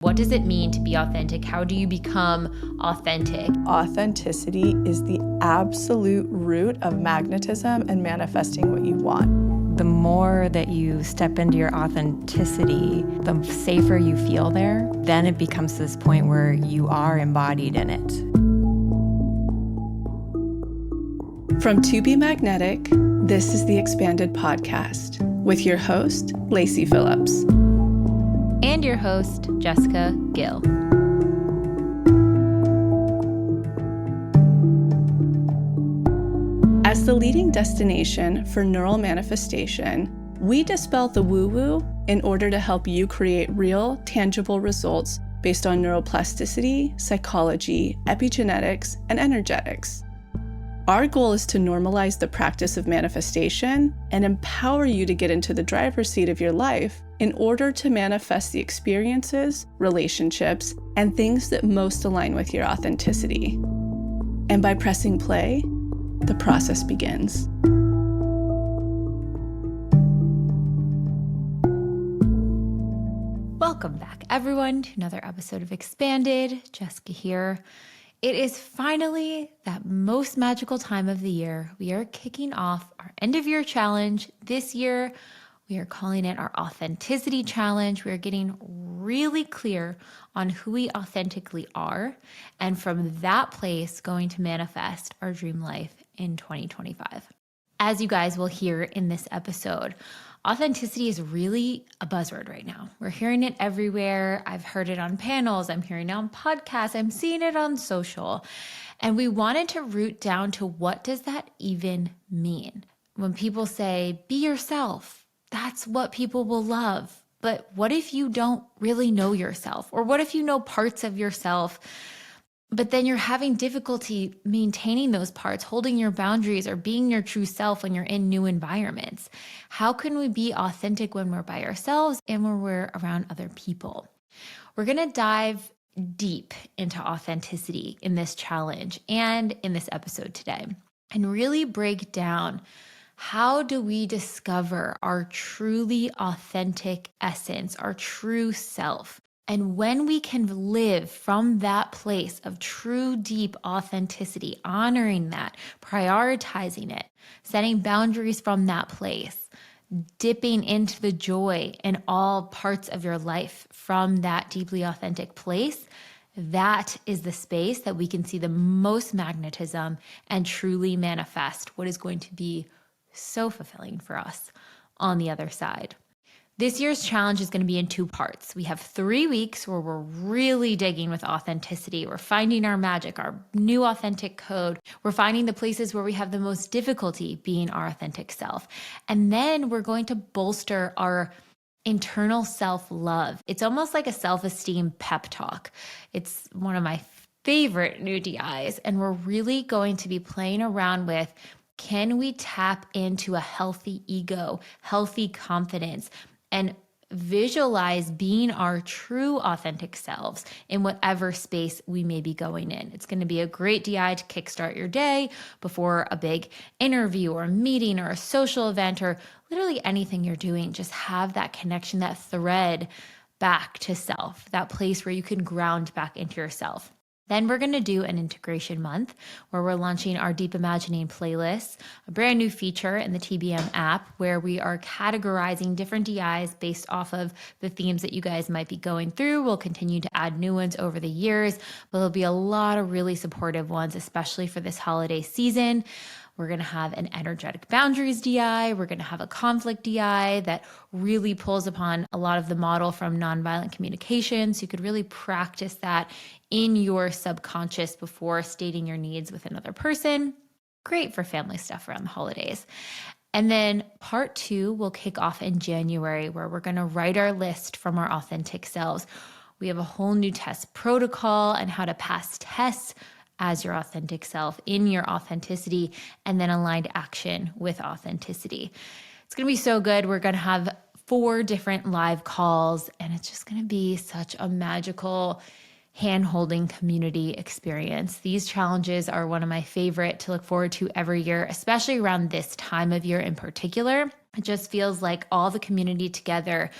What does it mean to be authentic? How do you become authentic? Authenticity is the absolute root of magnetism and manifesting what you want. The more that you step into your authenticity, the safer you feel there. Then it becomes this point where you are embodied in it. From To Be Magnetic, this is the Expanded Podcast with your host, Lacy Phillips. And your host, Jessica Gill. As the leading destination for neural manifestation, we dispel the woo-woo in order to help you create real, tangible results based on neuroplasticity, psychology, epigenetics, and energetics. Our goal is to normalize the practice of manifestation and empower you to get into the driver's seat of your life in order to manifest the experiences, relationships, and things that most align with your authenticity. And by pressing play, the process begins. Welcome back, everyone, to another episode of Expanded. Jessica here. It is finally that most magical time of the year. We are kicking off our end of year challenge. This year, we are calling it our Authenticity Challenge. We are getting really clear on who we authentically are, and from that place, going to manifest our dream life in 2025. As you guys will hear in this episode, authenticity is really a buzzword right now. We're hearing it everywhere. I've heard it on panels. I'm hearing it on podcasts. I'm seeing it on social. And we wanted to root down to what does that even mean? When people say, be yourself, that's what people will love. But what if you don't really know yourself? Or what if you know parts of yourself, but then you're having difficulty maintaining those parts, holding your boundaries, or being your true self when you're in new environments? How can we be authentic when we're by ourselves and when we're around other people? We're going to dive deep into authenticity in this challenge and in this episode today, and really break down how do we discover our truly authentic essence, our true self. And when we can live from that place of true, deep authenticity, honoring that, prioritizing it, setting boundaries from that place, dipping into the joy in all parts of your life from that deeply authentic place, that is the space that we can see the most magnetism and truly manifest what is going to be so fulfilling for us on the other side. This year's challenge is going to be in 2 parts. We have 3 weeks where we're really digging with authenticity. We're finding our magic, our new authentic code. We're finding the places where we have the most difficulty being our authentic self. And then we're going to bolster our internal self-love. It's almost like a self-esteem pep talk. It's one of my favorite new DIs. And we're really going to be playing around with, can we tap into a healthy ego, healthy confidence, and visualize being our true authentic selves in whatever space we may be going in. It's going to be a great DI to kickstart your day before a big interview or a meeting or a social event or literally anything you're doing. Just have that connection, that thread back to self, that place where you can ground back into yourself. Then we're going to do an integration month where we're launching our Deep Imagining playlist, a brand new feature in the TBM app where we are categorizing different DIs based off of the themes that you guys might be going through. We'll continue to add new ones over the years, but there'll be a lot of really supportive ones, especially for this holiday season. We're going to have an energetic boundaries DI. We're going to have a conflict DI that really pulls upon a lot of the model from nonviolent communication. So you could really practice that in your subconscious before stating your needs with another person. Great for family stuff around the holidays. And then part 2 will kick off in January, where we're going to write our list from our authentic selves. We have a whole new test protocol and how to pass tests as your authentic self in your authenticity, and then aligned action with authenticity. It's going to be so good. We're going to have 4 different live calls, and it's just going to be such a magical hand-holding community experience. These challenges are one of my favorite to look forward to every year, especially around this time of year in particular. It just feels like all the community together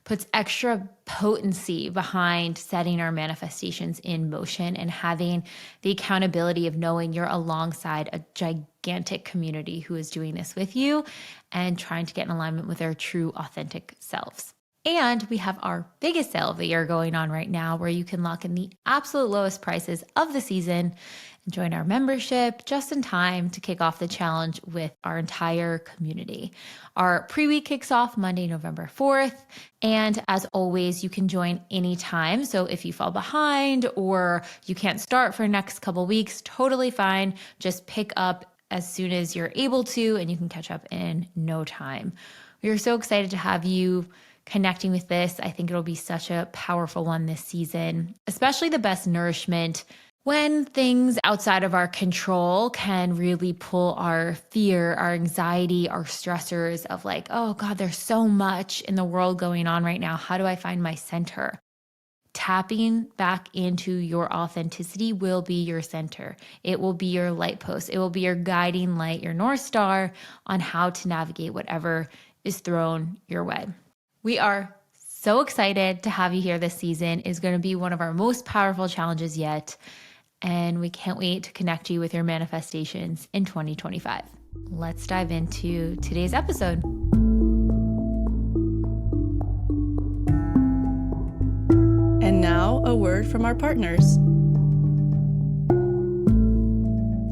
puts extra potency behind setting our manifestations in motion and having the accountability of knowing you're alongside a gigantic community who is doing this with you and trying to get in alignment with their true, authentic selves. And we have our biggest sale of the year going on right now, where you can lock in the absolute lowest prices of the season and join our membership just in time to kick off the challenge with our entire community. Our pre-week kicks off Monday, November 4th. And as always, you can join anytime. So if you fall behind or you can't start for the next couple weeks, totally fine. Just pick up as soon as you're able to, and you can catch up in no time. We are so excited to have you connecting with this. I think it'll be such a powerful one this season, especially the best nourishment when things outside of our control can really pull our fear, our anxiety, our stressors of like, oh God, there's so much in the world going on right now. How do I find my center? Tapping back into your authenticity will be your center. It will be your light post. It will be your guiding light, your North Star on how to navigate whatever is thrown your way. We are so excited to have you here this season. It's going to be one of our most powerful challenges yet. And we can't wait to connect you with your manifestations in 2025. Let's dive into today's episode. And now a word from our partners.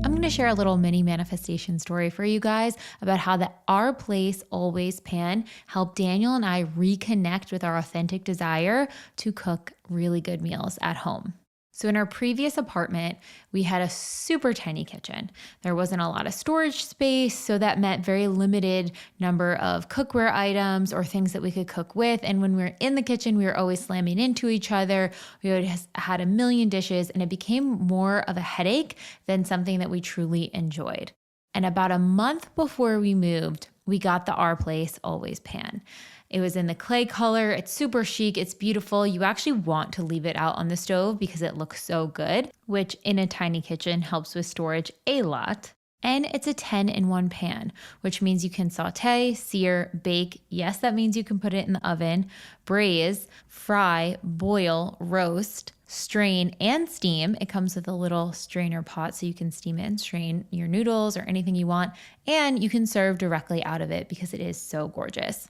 I'm going to share a little mini manifestation story for you guys about how the Our Place Always Pan helped Daniel and I reconnect with our authentic desire to cook really good meals at home. So in our previous apartment, we had a super tiny kitchen. There wasn't a lot of storage space, so that meant very limited number of cookware items or things that we could cook with. And when we were in the kitchen, we were always slamming into each other. We always had a million dishes, and it became more of a headache than something that we truly enjoyed. And about a month before we moved, we got the Our Place Always Pan. It was in the clay color. It's super chic. It's beautiful. You actually want to leave it out on the stove because it looks so good, which in a tiny kitchen helps with storage a lot. And it's a 10-in-1 pan, which means you can saute, sear, bake. Yes, that means you can put it in the oven, braise, fry, boil, roast, strain, and steam. It comes with a little strainer pot so you can steam it and strain your noodles or anything you want. And you can serve directly out of it because it is so gorgeous.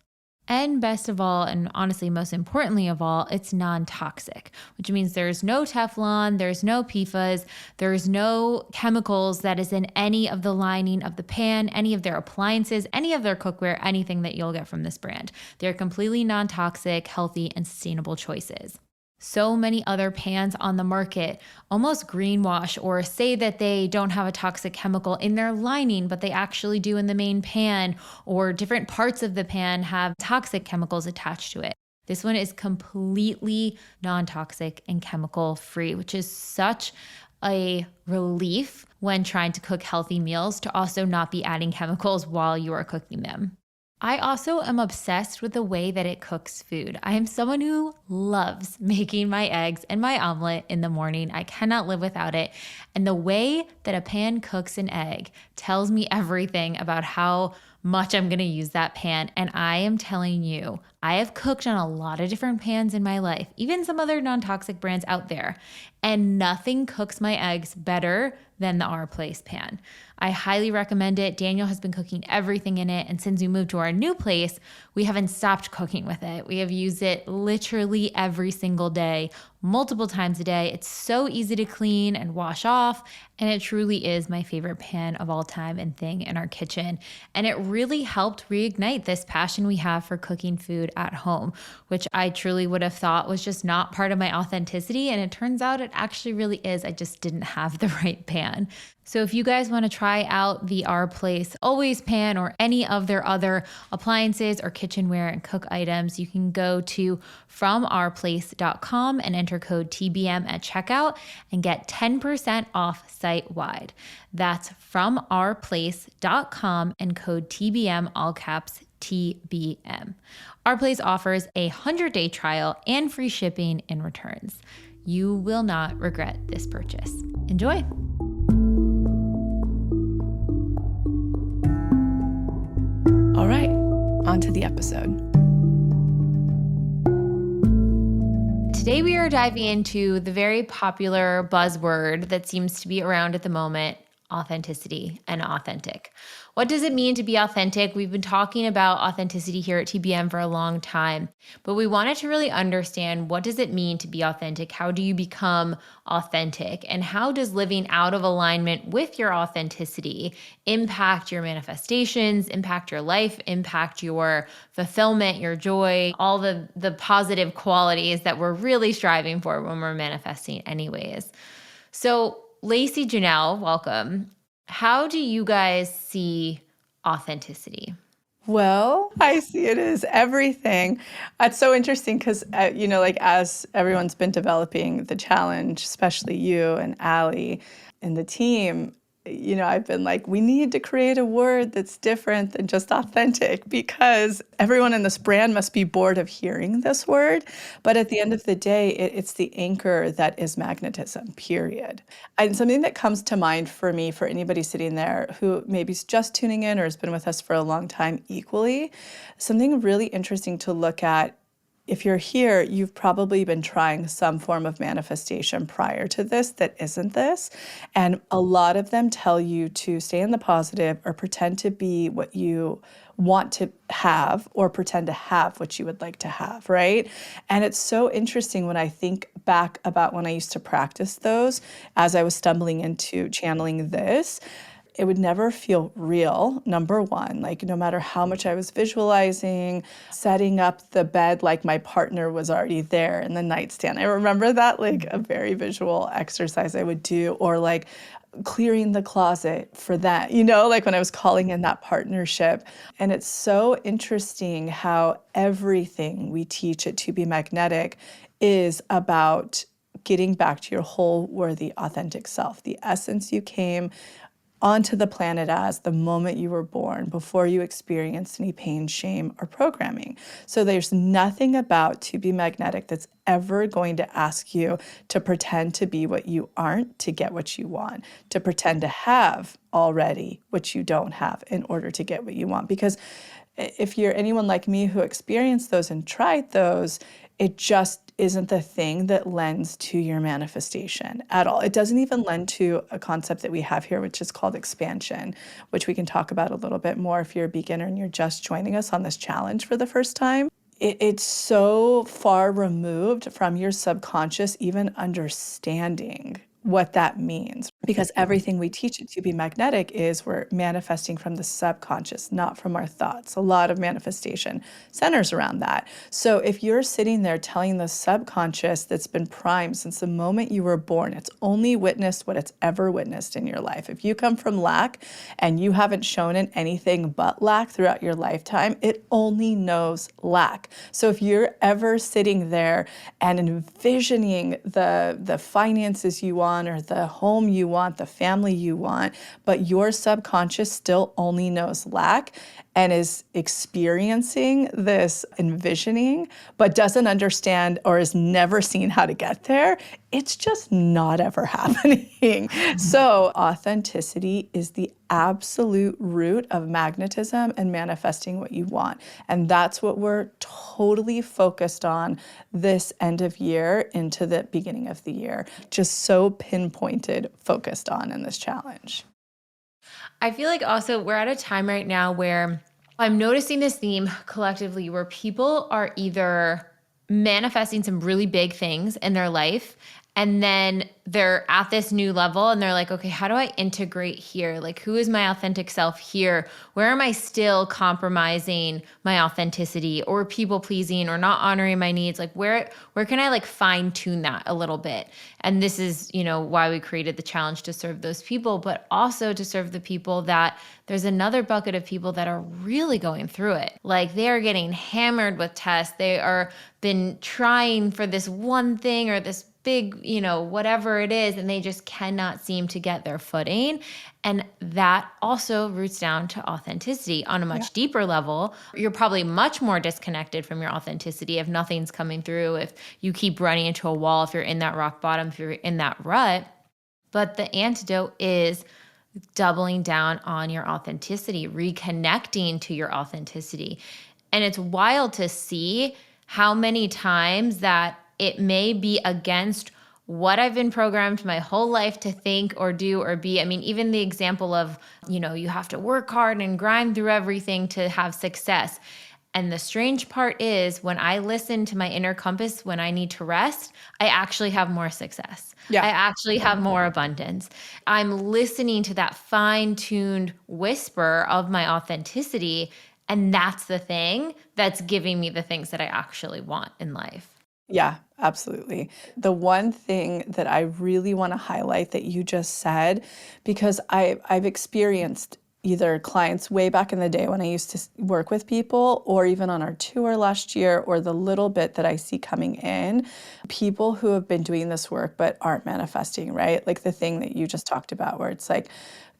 And best of all, and honestly most importantly of all, it's non-toxic, which means there's no Teflon, there's no PFAS, there's no chemicals that is in any of the lining of the pan, any of their appliances, any of their cookware, anything that you'll get from this brand. They're completely non-toxic, healthy, and sustainable choices. So many other pans on the market almost greenwash or say that they don't have a toxic chemical in their lining, but they actually do in the main pan, or different parts of the pan have toxic chemicals attached to it. This one is completely non-toxic and chemical free, which is such a relief when trying to cook healthy meals to also not be adding chemicals while you are cooking them. I also am obsessed with the way that it cooks food. I am someone who loves making my eggs and my omelet in the morning. I cannot live without it. And the way that a pan cooks an egg tells me everything about how much I'm going to use that pan. And I am telling you, I have cooked on a lot of different pans in my life, even some other non-toxic brands out there, and nothing cooks my eggs better than the Our Place pan. I highly recommend it. Daniel has been cooking everything in it. And since we moved to our new place, we haven't stopped cooking with it. We have used it literally every single day, multiple times a day. It's so easy to clean and wash off. And it truly is my favorite pan of all time and thing in our kitchen. And it really helped reignite this passion we have for cooking food at home, which I truly would have thought was just not part of my authenticity. And it turns out it actually really is. I just didn't have the right pan. So if you guys want to try out the Our Place Always Pan or any of their other appliances or kitchenware and cook items, you can go to FromOurPlace.com and enter code TBM at checkout and get 10% off site-wide. That's FromOurPlace.com and code TBM, all caps TBM. Our Place offers a 100-day trial and free shipping and returns. You will not regret this purchase. Enjoy. All right, on to the episode. Today we are diving into the very popular buzzword that seems to be around at the moment, authenticity and authentic. What does it mean to be authentic? We've been talking about authenticity here at TBM for a long time, but we wanted to really understand, what does it mean to be authentic? How do you become authentic? And how does living out of alignment with your authenticity impact your manifestations, impact your life, impact your fulfillment, your joy, all the positive qualities that we're really striving for when we're manifesting anyways. So Lacy, Janelle, welcome. How do you guys see authenticity? Well, I see it as everything. It's so interesting because, like as everyone's been developing the challenge, especially you and Allie and the team, I've been like, we need to create a word that's different than just authentic, because everyone in this brand must be bored of hearing this word. But at the end of the day, it's the anchor that is magnetism, period. And something that comes to mind for me, for anybody sitting there who maybe is just tuning in or has been with us for a long time equally, something really interesting to look at. If you're here, you've probably been trying some form of manifestation prior to this that isn't this. And a lot of them tell you to stay in the positive or pretend to be what you want to have, or pretend to have what you would like to have, right? And it's so interesting when I think back about when I used to practice those as I was stumbling into channeling this. It would never feel real, number one. Like, no matter how much I was visualizing, setting up the bed like my partner was already there in the nightstand. I remember that, like a very visual exercise I would do, or like clearing the closet for that, like when I was calling in that partnership. And it's so interesting how everything we teach at To Be Magnetic is about getting back to your whole worthy, authentic self, the essence you came onto the planet as the moment you were born, before you experienced any pain, shame, or programming. So there's nothing about To Be Magnetic that's ever going to ask you to pretend to be what you aren't to get what you want, to pretend to have already what you don't have in order to get what you want. Because if you're anyone like me who experienced those and tried those, it just isn't the thing that lends to your manifestation at all. It doesn't even lend to a concept that we have here, which is called expansion, which we can talk about a little bit more if you're a beginner and you're just joining us on this challenge for the first time. It's so far removed from your subconscious even understanding what that means, because everything we teach it To Be Magnetic is we're manifesting from the subconscious, not from our thoughts. A lot of manifestation centers around that. So if you're sitting there telling the subconscious that's been primed since the moment you were born, it's only witnessed what it's ever witnessed in your life. If you come from lack and you haven't shown it anything but lack throughout your lifetime, it only knows lack. So if you're ever sitting there and envisioning the finances you want, or the home you want, the family you want, but your subconscious still only knows lack and is experiencing this envisioning, but doesn't understand or has never seen how to get there, it's just not ever happening. So authenticity is the absolute root of magnetism and manifesting what you want. And that's what we're totally focused on this end of year into the beginning of the year. Just so pinpointed, focused on in this challenge. I feel like also we're at a time right now where I'm noticing this theme collectively, where people are either manifesting some really big things in their life, and then they're at this new level and they're like, okay, how do I integrate here? Like, who is my authentic self here? Where am I still compromising my authenticity, or people pleasing, or not honoring my needs? Like, where can I like fine tune that a little bit? And this is, why we created the challenge, to serve those people, but also to serve the people that there's another bucket of people that are really going through it. Like, they are getting hammered with tests. They are been trying for this one thing or this big, whatever it is, and they just cannot seem to get their footing. And that also roots down to authenticity on a much deeper level. You're probably much more disconnected from your authenticity if nothing's coming through, if you keep running into a wall, if you're in that rock bottom, if you're in that rut. But the antidote is doubling down on your authenticity, reconnecting to your authenticity. And it's wild to see how many times that it may be against what I've been programmed my whole life to think or do or be. I mean, even the example of, you have to work hard and grind through everything to have success. And the strange part is when I listen to my inner compass when I need to rest, I actually have more success. Yeah. I actually have more abundance. I'm listening to that fine-tuned whisper of my authenticity. And that's the thing that's giving me the things that I actually want in life. Yeah, absolutely. The one thing that I really want to highlight that you just said, because I've experienced either clients way back in the day when I used to work with people, or even on our tour last year, or the little bit that I see coming in, people who have been doing this work but aren't manifesting, right? Like the thing that you just talked about, where it's like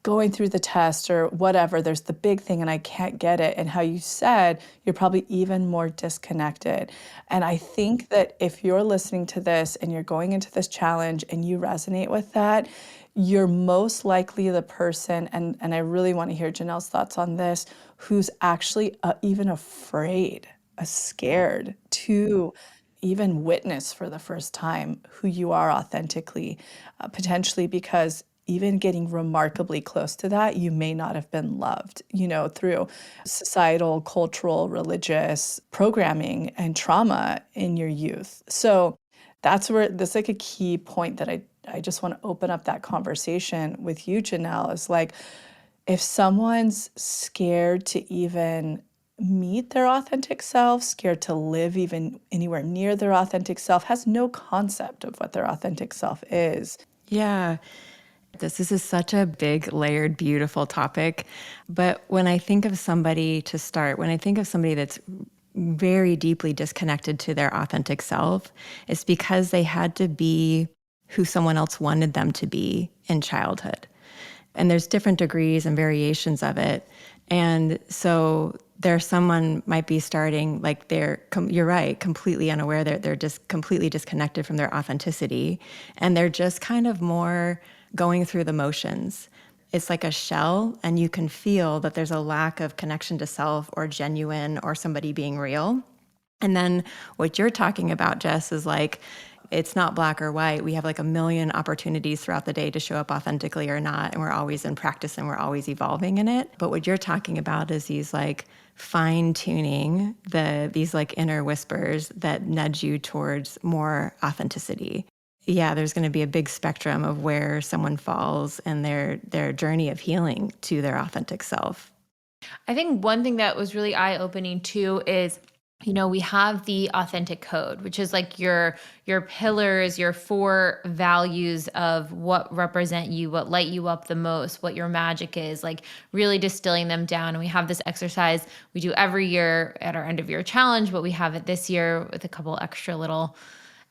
going through the test or whatever, there's the big thing and I can't get it. And how you said, you're probably even more disconnected. And I think that if you're listening to this and you're going into this challenge and you resonate with that, you're most likely the person, and I really want to hear Janelle's thoughts on this, who's actually even afraid, scared to even witness for the first time who you are authentically, potentially because even getting remarkably close to that, you may not have been loved, through societal, cultural, religious programming and trauma in your youth. So that's where that's like a key point that I just want to open up that conversation with you, Janelle, is like, if someone's scared to even meet their authentic self, scared to live even anywhere near their authentic self, has no concept of what their authentic self is. Yeah. This is such a big, layered, beautiful topic. But when I think of somebody to start, when I think of somebody that's very deeply disconnected to their authentic self, it's because they had to be who someone else wanted them to be in childhood. And there's different degrees and variations of it. And so someone might be starting like you're right, completely unaware. They're just completely disconnected from their authenticity. And they're just kind of more going through the motions. It's like a shell, and you can feel that there's a lack of connection to self or genuine or somebody being real. And then what you're talking about, Jess, is like, it's not black or white. We have like a million opportunities throughout the day to show up authentically or not. And we're always in practice and we're always evolving in it. But what you're talking about is these like fine tuning, these like inner whispers that nudge you towards more authenticity. Yeah, there's going to be a big spectrum of where someone falls in their journey of healing to their authentic self. I think one thing that was really eye-opening too is, we have the authentic code, which is like your pillars, your 4 values of what represent you, what light you up the most, what your magic is, like really distilling them down. And we have this exercise we do every year at our end of year challenge, but we have it this year with a couple extra little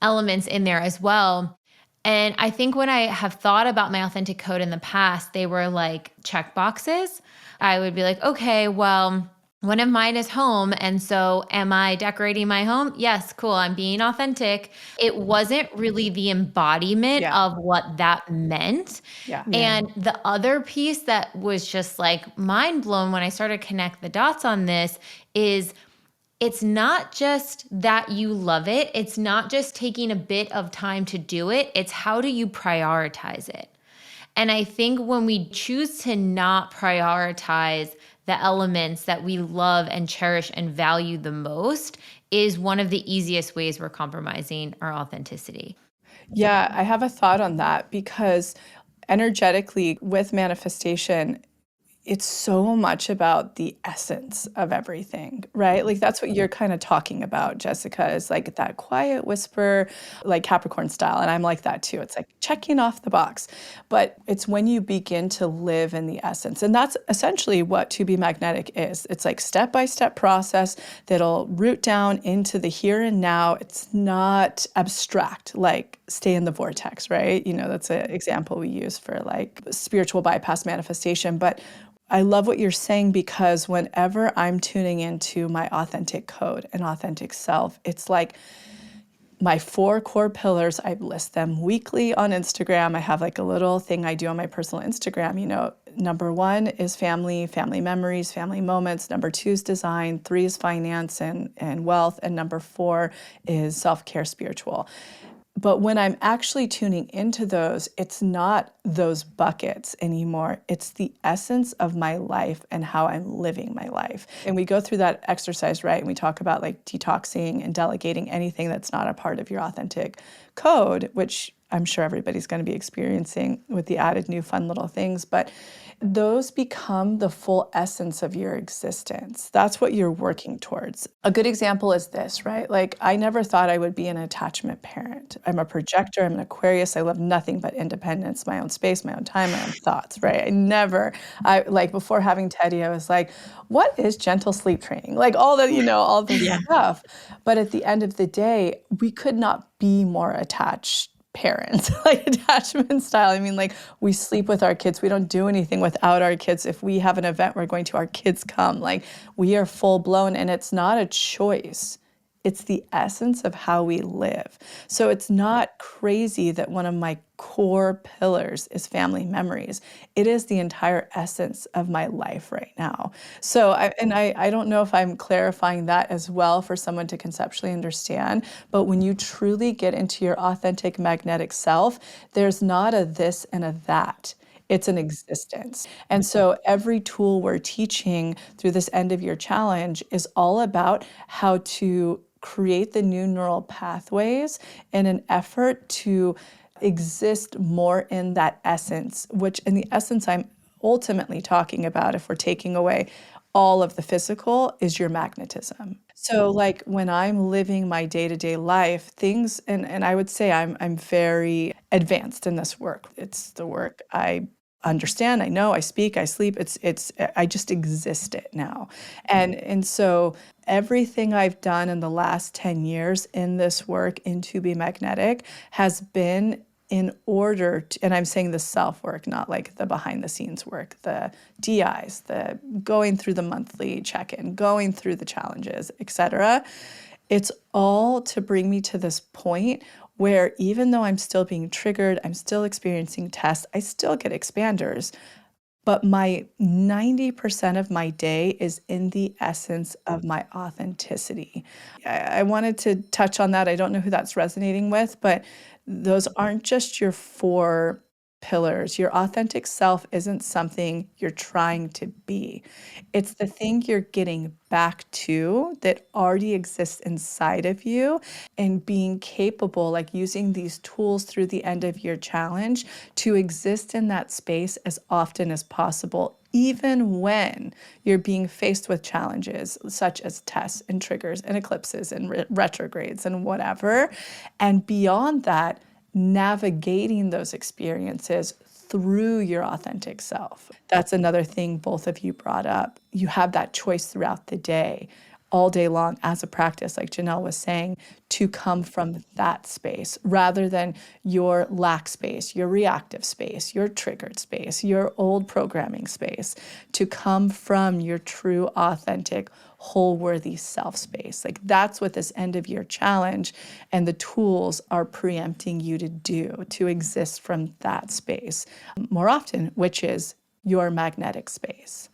elements in there as well. And I think when I have thought about my authentic code in the past, they were like check boxes. I would be like, okay, well, one of mine is home. And so am I decorating my home? Yes, cool. I'm being authentic. It wasn't really the embodiment of what that meant. Yeah. And the other piece that was just like mind blown when I started to connect the dots on this is it's not just that you love it. It's not just taking a bit of time to do it. It's how do you prioritize it? And I think when we choose to not prioritize the elements that we love and cherish and value the most is one of the easiest ways we're compromising our authenticity. Yeah, I have a thought on that because energetically with manifestation, it's so much about the essence of everything, right? Like that's what you're kind of talking about, Jessica, is like that quiet whisper, like Capricorn style. And I'm like that too. It's like checking off the box. But it's when you begin to live in the essence. And that's essentially what To Be Magnetic is. It's like step-by-step process that'll root down into the here and now. It's not abstract, like stay in the vortex, right? That's an example we use for like spiritual bypass manifestation. But I love what you're saying because whenever I'm tuning into my authentic code and authentic self, it's like my 4 core pillars, I list them weekly on Instagram. I have like a little thing I do on my personal Instagram. Number 1 is family, family memories, family moments. Number 2 is design. 3 is finance and wealth. And number 4 is self-care, spiritual. But when I'm actually tuning into those, it's not those buckets anymore. It's the essence of my life and how I'm living my life. And we go through that exercise, right? And we talk about like detoxing and delegating anything that's not a part of your authentic code, which I'm sure everybody's going to be experiencing with the added new fun little things. But those become the full essence of your existence. That's what you're working towards. A good example is this, right? Like, I never thought I would be an attachment parent. I'm a projector, I'm an Aquarius. I love nothing but independence, my own space, my own time, my own thoughts, right? Before having Teddy, I was like, what is gentle sleep training? Like all this stuff. But at the end of the day, we could not be more attached parents, like attachment style. I mean, like, we sleep with our kids. We don't do anything without our kids. If we have an event we're going to, our kids come. Like, we are full blown, and it's not a choice. It's the essence of how we live. So it's not crazy that one of my core pillars is family memories. It is the entire essence of my life right now. So I don't know if I'm clarifying that as well for someone to conceptually understand, but when you truly get into your authentic magnetic self, there's not a this and a that. It's an existence. And so every tool we're teaching through this end of year challenge is all about how to create the new neural pathways in an effort to exist more in that essence, which in the essence I'm ultimately talking about, if we're taking away all of the physical, is your magnetism. So like when I'm living my day-to-day life, things, and I would say I'm very advanced in this work. It's the work I understand, I know, I speak, I sleep. I just exist it now. And so everything I've done in the last 10 years in this work in To Be Magnetic has been in order to, and I'm saying the self work, not like the behind the scenes work, the DIs, the going through the monthly check-in, going through the challenges, etc. It's all to bring me to this point where even though I'm still being triggered, I'm still experiencing tests, I still get expanders, but my 90% of my day is in the essence of my authenticity. I wanted to touch on that. I don't know who that's resonating with, but those aren't just your 4 pillars. Your authentic self isn't something you're trying to be. It's the thing you're getting back to that already exists inside of you, and being capable, like using these tools through the end of your challenge to exist in that space as often as possible, even when you're being faced with challenges such as tests and triggers and eclipses and retrogrades and whatever. And beyond that, navigating those experiences through your authentic self. That's another thing both of you brought up. You have that choice throughout the day, all day long as a practice, like Janelle was saying, to come from that space rather than your lack space, your reactive space, your triggered space, your old programming space, to come from your true, authentic, whole worthy self space. Like, that's what this end of year challenge and the tools are preempting you to do, to exist from that space more often, which is your magnetic space.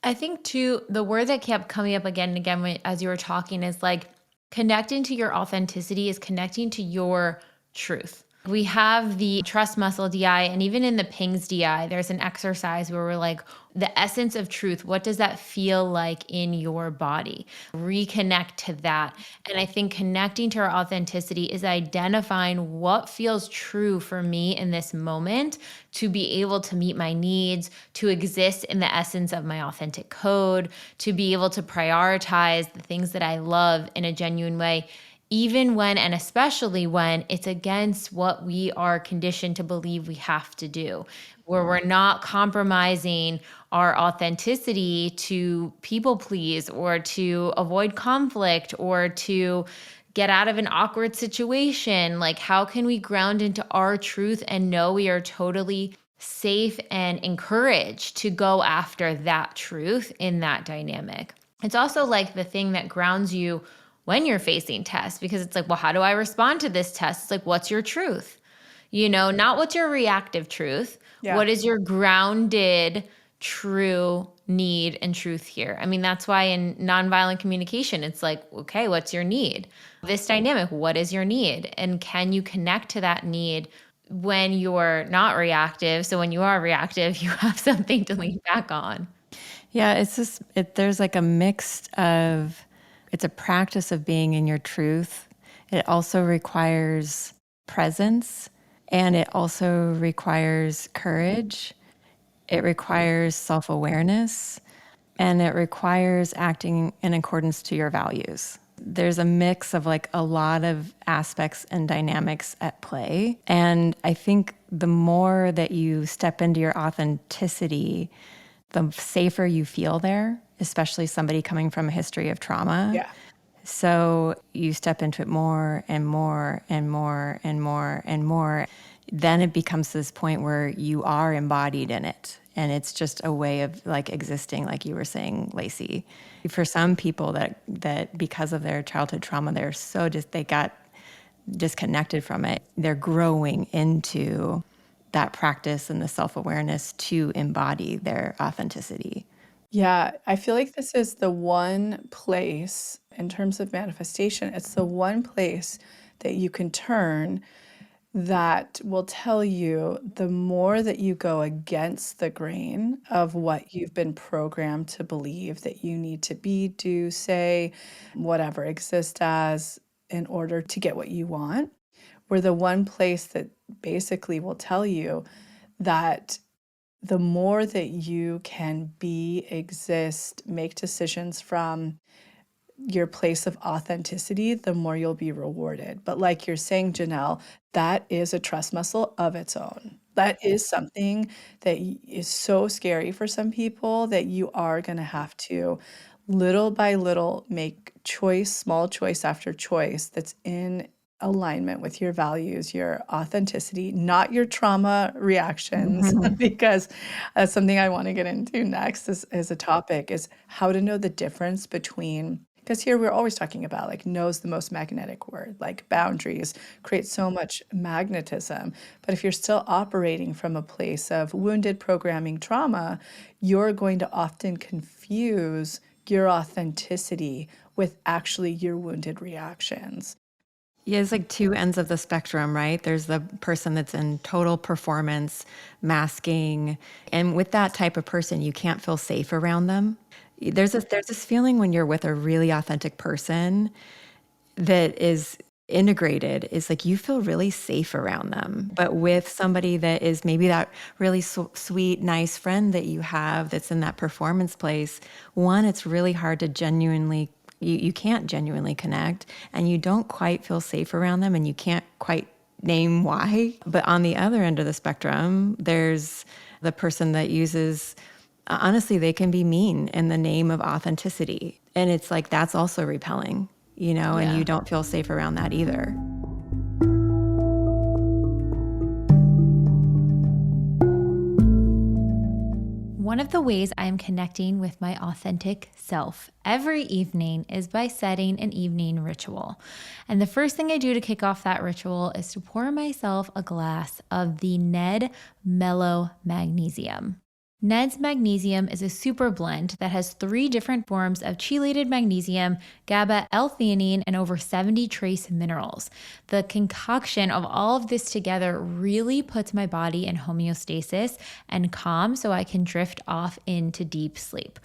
I think too, the word that kept coming up again and again as you were talking is like connecting to your authenticity is connecting to your truth. We have the trust muscle DI, and even in the pings DI, there's an exercise where we're like, the essence of truth, what does that feel like in your body? Reconnect to that. And I think connecting to our authenticity is identifying what feels true for me in this moment to be able to meet my needs, to exist in the essence of my authentic code, to be able to prioritize the things that I love in a genuine way, even when, and especially when, it's against what we are conditioned to believe we have to do, where we're not compromising our authenticity to people please or to avoid conflict or to get out of an awkward situation. Like, how can we ground into our truth and know we are totally safe and encouraged to go after that truth in that dynamic? It's also like the thing that grounds you when you're facing tests, because it's like, well, how do I respond to this test? It's like, what's your truth? Not what's your reactive truth. Yeah. What is your grounded, true need and truth here? I mean, that's why in nonviolent communication, it's like, okay, what's your need? This dynamic, what is your need? And can you connect to that need when you're not reactive? So when you are reactive, you have something to lean back on. Yeah, it's just, there's like a mix of, it's a practice of being in your truth. It also requires presence, and it also requires courage. It requires self-awareness, and it requires acting in accordance to your values. There's a mix of like a lot of aspects and dynamics at play. And I think the more that you step into your authenticity, the safer you feel there, especially somebody coming from a history of trauma. Yeah. So you step into it more and more and more and more and more. Then it becomes this point where you are embodied in it. And it's just a way of like existing, like you were saying, Lacy. For some people that because of their childhood trauma, they got disconnected from it. They're growing into that practice and the self-awareness to embody their authenticity. Yeah, I feel like this is the one place in terms of manifestation, it's the one place that you can turn that will tell you the more that you go against the grain of what you've been programmed to believe that you need to be, do, say, whatever, exist as in order to get what you want. We're the one place that basically will tell you that the more that you can be, exist, make decisions from your place of authenticity, the more you'll be rewarded. But like you're saying, Janelle, that is a trust muscle of its own. That is something that is so scary for some people that you are going to have to little by little make choice, small choice after choice that's in alignment with your values, your authenticity, not your trauma reactions, because that's something I want to get into next as a topic is how to know the difference between, because here we're always talking about like knows the most magnetic word, like boundaries create so much magnetism. But if you're still operating from a place of wounded programming trauma, you're going to often confuse your authenticity with actually your wounded reactions. Yeah, it's like two ends of the spectrum, right? There's the person that's in total performance, masking. And with that type of person, you can't feel safe around them. There's this feeling when you're with a really authentic person that is integrated, is like you feel really safe around them. But with somebody that is maybe that really sweet, nice friend that you have that's in that performance place, one, it's really hard to genuinely you can't genuinely connect, and you don't quite feel safe around them, and you can't quite name why. But on the other end of the spectrum, there's the person that uses, honestly, they can be mean in the name of authenticity. And it's like, that's also repelling, and you don't feel safe around that either. One of the ways I am connecting with my authentic self every evening is by setting an evening ritual. And the first thing I do to kick off that ritual is to pour myself a glass of the Ned Mellow Magnesium. Ned's magnesium is a super blend that has 3 different forms of chelated magnesium, GABA, L-theanine, and over 70 trace minerals. The concoction of all of this together really puts my body in homeostasis and calm so I can drift off into deep sleep.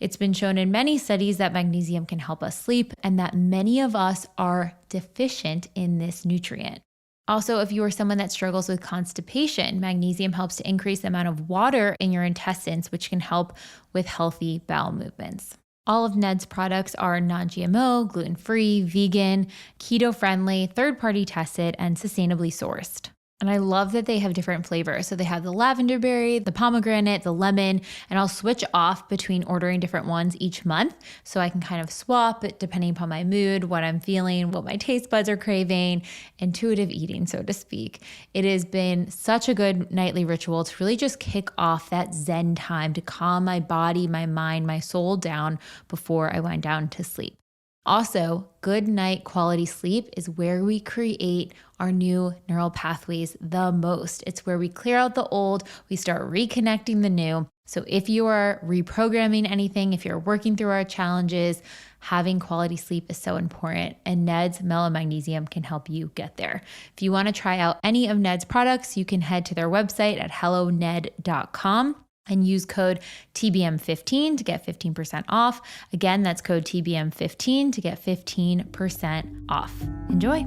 It's been shown in many studies that magnesium can help us sleep and that many of us are deficient in this nutrient. Also, if you are someone that struggles with constipation, magnesium helps to increase the amount of water in your intestines, which can help with healthy bowel movements. All of Ned's products are non-GMO, gluten-free, vegan, keto-friendly, third-party tested, and sustainably sourced. And I love that they have different flavors. So they have the lavender berry, the pomegranate, the lemon, and I'll switch off between ordering different ones each month so I can kind of swap it depending upon my mood, what I'm feeling, what my taste buds are craving, intuitive eating, so to speak. It has been such a good nightly ritual to really just kick off that Zen time to calm my body, my mind, my soul down before I wind down to sleep. Also, good night quality sleep is where we create our new neural pathways the most. It's where we clear out the old, we start reconnecting the new. So if you are reprogramming anything, if you're working through our challenges, having quality sleep is so important, and Ned's Mellow Magnesium can help you get there. If you want to try out any of Ned's products, you can head to their website at helloned.com and use code TBM15 to get 15% off. Again, that's code TBM15 to get 15% off. Enjoy.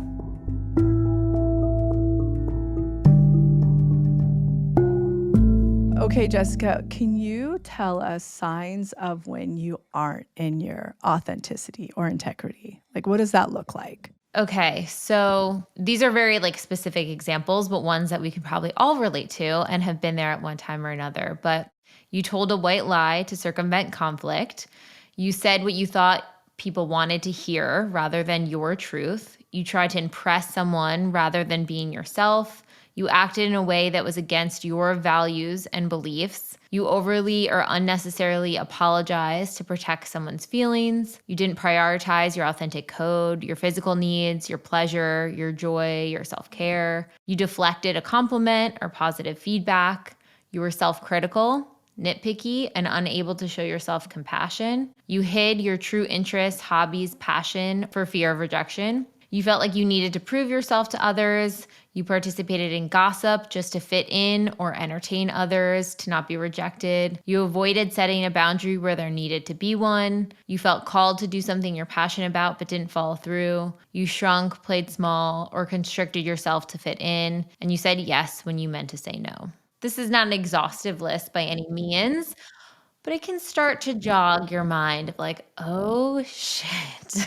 Okay, Jessica, can you tell us signs of when you aren't in your authenticity or integrity? Like, what does that look like? Okay, so these are very specific examples, but ones that we can probably all relate to and have been there at one time or another. But you told a white lie to circumvent conflict. You said what you thought people wanted to hear rather than your truth. You tried to impress someone rather than being yourself. You acted in a way that was against your values and beliefs. You overly or unnecessarily apologized to protect someone's feelings. You didn't prioritize your authentic code, your physical needs, your pleasure, your joy, your self-care. You deflected a compliment or positive feedback. You were self-critical, nitpicky, and unable to show yourself compassion. You hid your true interests, hobbies, passion for fear of rejection. You felt like you needed to prove yourself to others. You participated in gossip just to fit in or entertain others, to not be rejected. You avoided setting a boundary where there needed to be one. You felt called to do something you're passionate about but didn't follow through. You shrunk, played small, or constricted yourself to fit in. And you said yes when you meant to say no. This is not an exhaustive list by any means, but it can start to jog your mind of oh shit.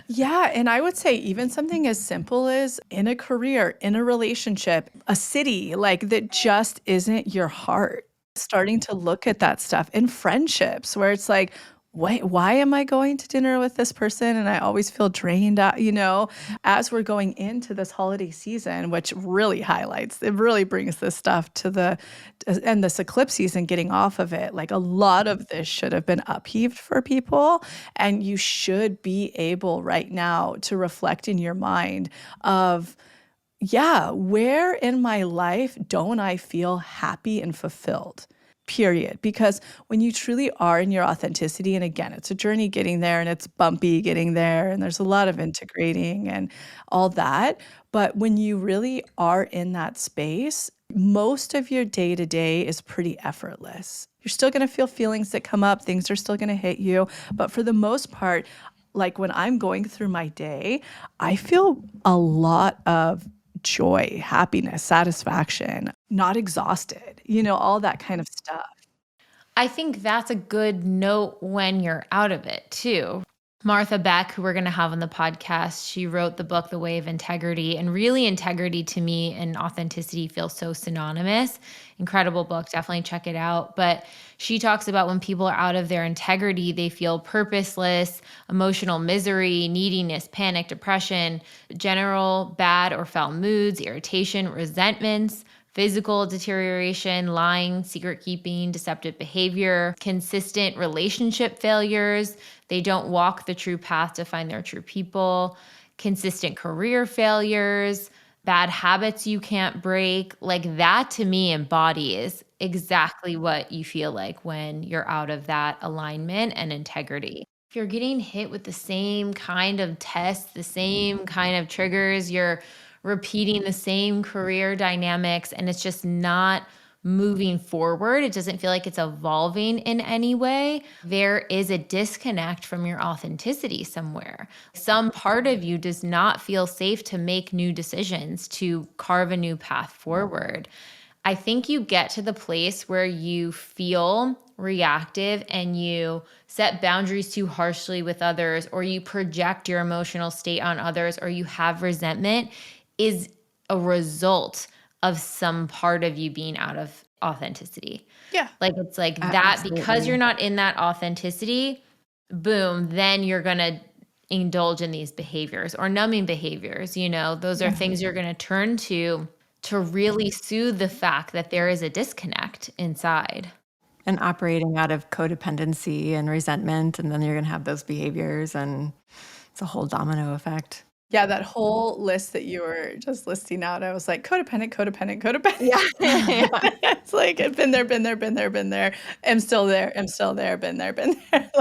Yeah, and I would say even something as simple as in a career, in a relationship, a city, that just isn't your heart. Starting to look at that stuff in friendships where it's like, wait, why am I going to dinner with this person and I always feel drained out, as we're going into this holiday season, which really highlights, it really brings this stuff and this eclipse season getting off of it. Like a lot of this should have been upheaved for people. And you should be able right now to reflect in your mind of, yeah, where in my life don't I feel happy and fulfilled? Period. Because when you truly are in your authenticity, and again, it's a journey getting there and it's bumpy getting there, and there's a lot of integrating and all that. But when you really are in that space, most of your day to day is pretty effortless. You're still going to feel feelings that come up, things are still going to hit you. But for the most part, like when I'm going through my day, I feel a lot of joy, happiness, satisfaction, not exhausted, all that kind of stuff. I think that's a good note when you're out of it too. Martha Beck, who we're going to have on the podcast, she wrote the book, The Way of Integrity. And really, integrity to me and authenticity feel so synonymous. Incredible book. Definitely check it out. But she talks about when people are out of their integrity, they feel purposeless, emotional misery, neediness, panic, depression, general bad or foul moods, irritation, resentments, physical deterioration, lying, secret keeping, deceptive behavior, consistent relationship failures. They don't walk the true path to find their true people, consistent career failures, bad habits you can't break. That to me embodies exactly what you feel like when you're out of that alignment and integrity. If you're getting hit with the same kind of tests, the same kind of triggers, you're repeating the same career dynamics and it's just not moving forward, it doesn't feel like it's evolving in any way, there is a disconnect from your authenticity somewhere. Some part of you does not feel safe to make new decisions, to carve a new path forward. I think you get to the place where you feel reactive and you set boundaries too harshly with others, or you project your emotional state on others, or you have resentment, is a result of some part of you being out of authenticity. Yeah. It's that Absolutely. because you're not in that authenticity, boom, then you're going to indulge in these behaviors or numbing behaviors. Those are things you're going to turn to really soothe the fact that there is a disconnect inside. And operating out of codependency and resentment, and then you're going to have those behaviors, and it's a whole domino effect. Yeah, that whole list that you were just listing out, I was like, codependent, codependent, codependent. Yeah. Yeah. It's like, I've been there, been there, been there, been there. I'm still there, I'm still there, been there, been there.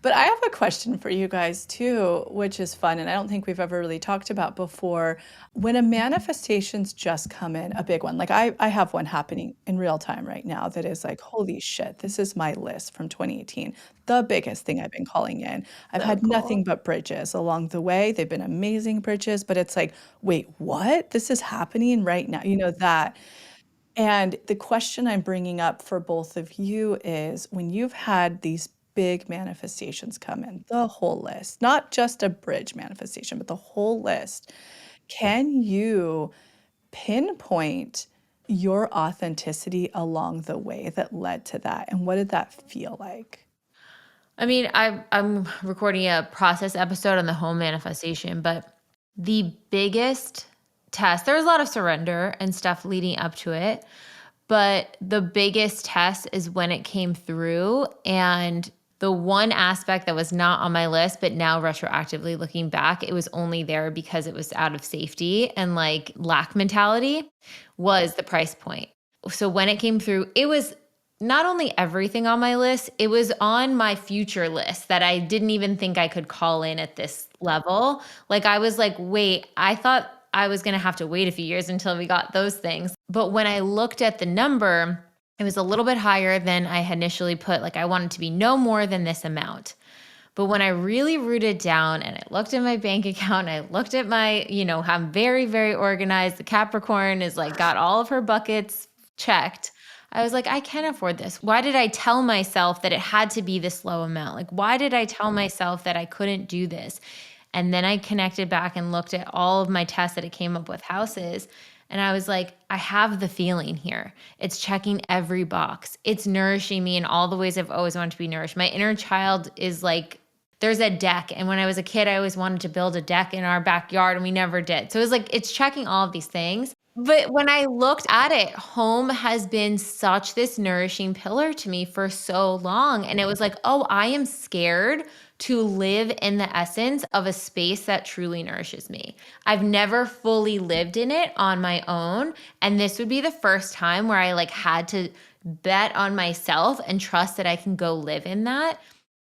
But I have a question for you guys too, which is fun, and I don't think we've ever really talked about before. When a manifestation's just come in, a big one, like I have one happening in real time right now that is like, holy shit, this is my list from 2018. The biggest thing I've been calling in. I've had nothing but bridges along the way. They've been amazing bridges, but it's like, wait, what? This is happening right now. You know that. And the question I'm bringing up for both of you is when you've had these big manifestations come in, the whole list, not just a bridge manifestation, but the whole list, can you pinpoint your authenticity along the way that led to that? And what did that feel like? I mean, I'm recording a process episode on the home manifestation, but the biggest test, there was a lot of surrender and stuff leading up to it, but the biggest test is when it came through. And the one aspect that was not on my list, but now retroactively looking back, it was only there because it was out of safety and like lack mentality, was the price point. So when it came through, it was not only everything on my list, it was on my future list that I didn't even think I could call in at this level. Like I was like, wait, I thought I was going to have to wait a few years until we got those things. But when I looked at the number, it was a little bit higher than I had initially put. Like I wanted to be no more than this amount. But when I really rooted down and I looked at my bank account and I looked at my, I'm very, very organized. The Capricorn is like got all of her buckets checked. I was like, I can afford this. Why did I tell myself that it had to be this low amount? Like, why did I tell myself that I couldn't do this? And then I connected back and looked at all of my tests that it came up with houses. And I was like, I have the feeling here. It's checking every box. It's nourishing me in all the ways I've always wanted to be nourished. My inner child is like, there's a deck. And when I was a kid, I always wanted to build a deck in our backyard and we never did. So it was like, it's checking all of these things. But when I looked at it, home has been such this nourishing pillar to me for so long. And it was like, oh, I am scared to live in the essence of a space that truly nourishes me. I've never fully lived in it on my own. And this would be the first time where I like had to bet on myself and trust that I can go live in that.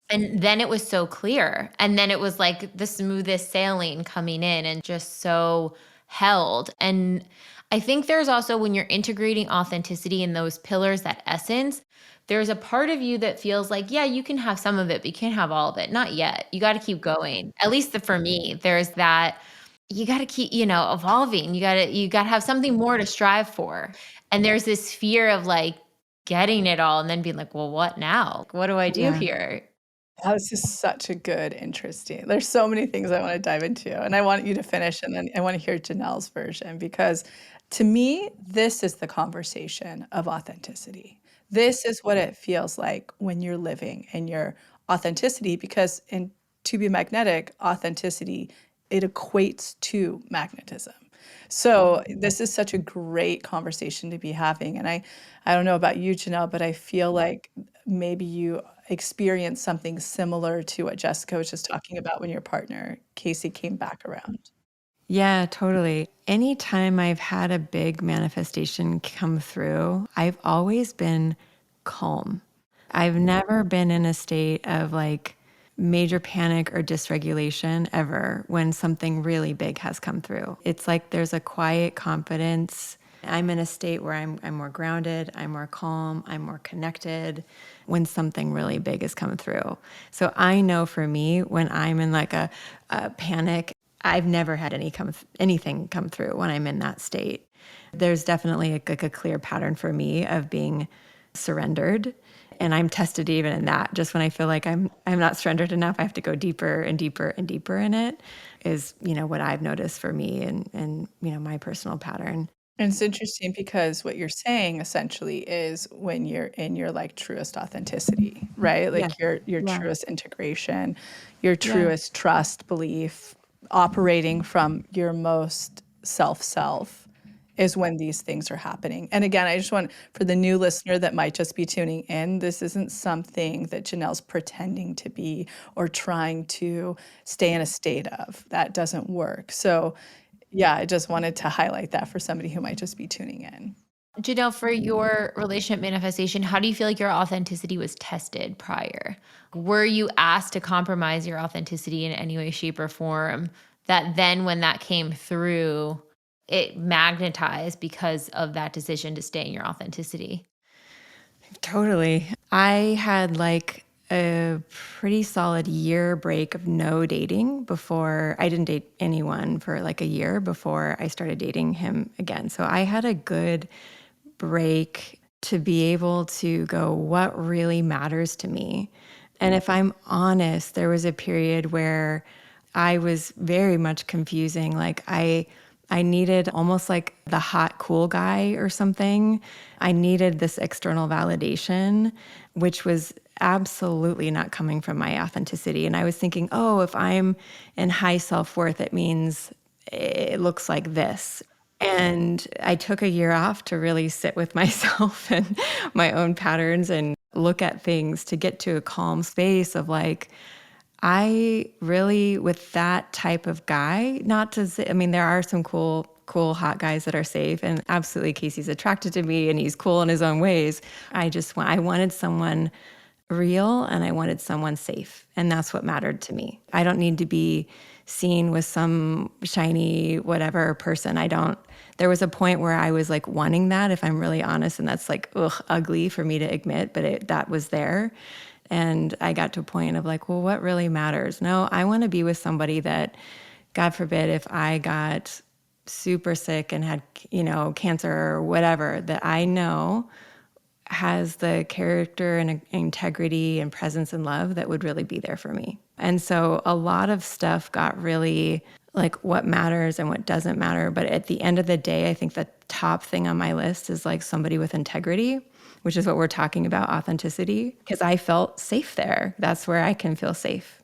And then it was so clear. And then it was like the smoothest sailing coming in and just so held. And I think there's also when you're integrating authenticity in those pillars, that essence, there's a part of you that feels like, yeah, you can have some of it, but you can't have all of it. Not yet. You got to keep going. At least for me, there's that you got to keep, evolving. You got to have something more to strive for. And there's this fear of like getting it all and then being like, well, what now? What do I do here? Oh, this is such a good, interesting. There's so many things I want to dive into, and I want you to finish, and then I want to hear Janelle's version because to me, this is the conversation of authenticity. This is what it feels like when you're living in your authenticity because to be magnetic, authenticity, it equates to magnetism. So this is such a great conversation to be having. And I don't know about you, Janelle, but I feel like maybe you experienced something similar to what Jessica was just talking about when your partner, Casey, came back around. Yeah, totally. Anytime I've had a big manifestation come through, I've always been calm. I've never been in a state of like major panic or dysregulation ever when something really big has come through. It's like there's a quiet confidence. I'm in a state where I'm more grounded, I'm more calm, I'm more connected when something really big has come through. So I know for me, when I'm in like a panic, I've never had anything come through when I'm in that state. There's definitely a clear pattern for me of being surrendered. And I'm tested even in that. Just when I feel like I'm not surrendered enough, I have to go deeper and deeper and deeper in it is, what I've noticed for me and my personal pattern. And it's interesting because what you're saying essentially is when you're in your like truest authenticity, right? Like your truest integration, your truest trust, belief, operating from your most self is when these things are happening. And again, I just want, for the new listener that might just be tuning in, this isn't something that Janelle's pretending to be or trying to stay in a state of. That doesn't work. So yeah, I just wanted to highlight that for somebody who might just be tuning in. Janelle, for your relationship manifestation, how do you feel like your authenticity was tested prior? Were you asked to compromise your authenticity in any way, shape, or form that then when that came through, it magnetized because of that decision to stay in your authenticity? Totally. I had like a pretty solid year break of no dating before I didn't date anyone for like a year before I started dating him again. So I had a good break to be able to go, what really matters to me? And if I'm honest, there was a period where I was very much confusing. Like I needed almost like the hot, cool guy or something. I needed this external validation, which was absolutely not coming from my authenticity. And I was thinking, oh, if I'm in high self-worth, it means it looks like this. And I took a year off to really sit with myself and my own patterns and look at things to get to a calm space of like, I really, with that type of guy, not to say, I mean, there are some cool, hot guys that are safe, and absolutely Casey's attracted to me and he's cool in his own ways. I wanted someone real and I wanted someone safe. And that's what mattered to me. I don't need to be seen with some shiny whatever person. There was a point where I was like wanting that, if I'm really honest, and that's like, ugly for me to admit, but that was there. And I got to a point of like, well, what really matters? No, I want to be with somebody that, God forbid, if I got super sick and had, cancer or whatever, that I know has the character and integrity and presence and love that would really be there for me. And so a lot of stuff got really like what matters and what doesn't matter. But at the end of the day, I think the top thing on my list is like somebody with integrity, which is what we're talking about, authenticity, because I felt safe there. That's where I can feel safe.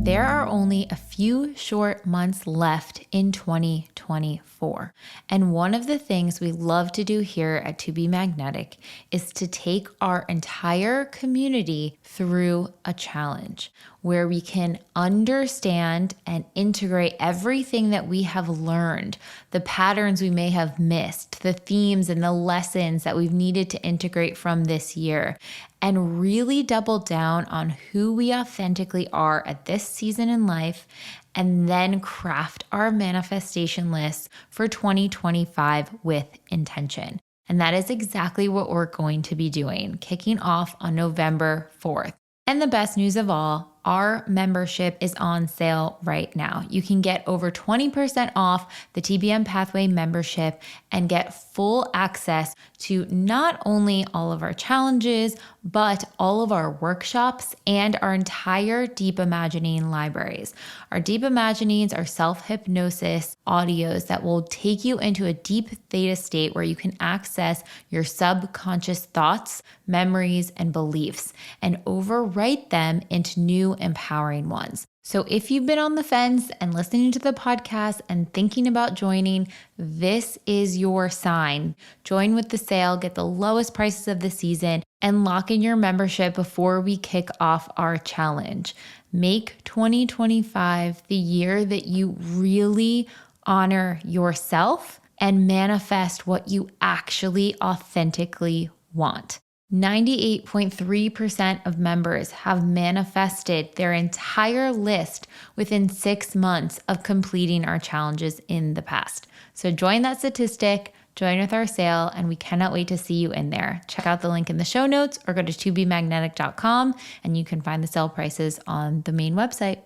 There are only a few short months left in 2024. And one of the things we love to do here at To Be Magnetic is to take our entire community through a challenge where we can understand and integrate everything that we have learned, the patterns we may have missed, the themes and the lessons that we've needed to integrate from this year, and really double down on who we authentically are at this season in life, and then craft our manifestation lists for 2025 with intention. And that is exactly what we're going to be doing, kicking off on November 4th. And the best news of all, our membership is on sale right now. You can get over 20% off the TBM Pathway membership and get full access to not only all of our challenges, but all of our workshops and our entire Deep Imagining libraries. Our Deep Imaginings are self-hypnosis audios that will take you into a deep theta state where you can access your subconscious thoughts, memories, and beliefs and overwrite them into new empowering ones. So if you've been on the fence and listening to the podcast and thinking about joining, this is your sign. Join with the sale, get the lowest prices of the season, and lock in your membership before we kick off our challenge. Make 2025 the year that you really honor yourself and manifest what you actually authentically want. 98.3% of members have manifested their entire list within 6 months of completing our challenges in the past. So join that statistic, join with our sale, and we cannot wait to see you in there. Check out the link in the show notes or go to tobemagnetic.com and you can find the sale prices on the main website.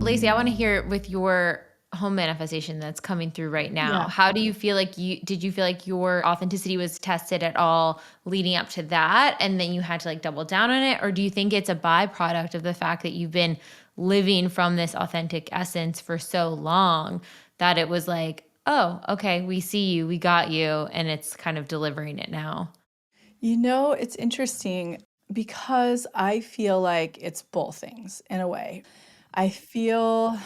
Lacy, I want to hear with your home manifestation that's coming through right now. Yeah. How do you feel like did you feel like your authenticity was tested at all leading up to that? And then you had to like double down on it? Or do you think it's a byproduct of the fact that you've been living from this authentic essence for so long that it was like, oh, okay, we see you, we got you, and it's kind of delivering it now. It's interesting because I feel like it's both things in a way. I feel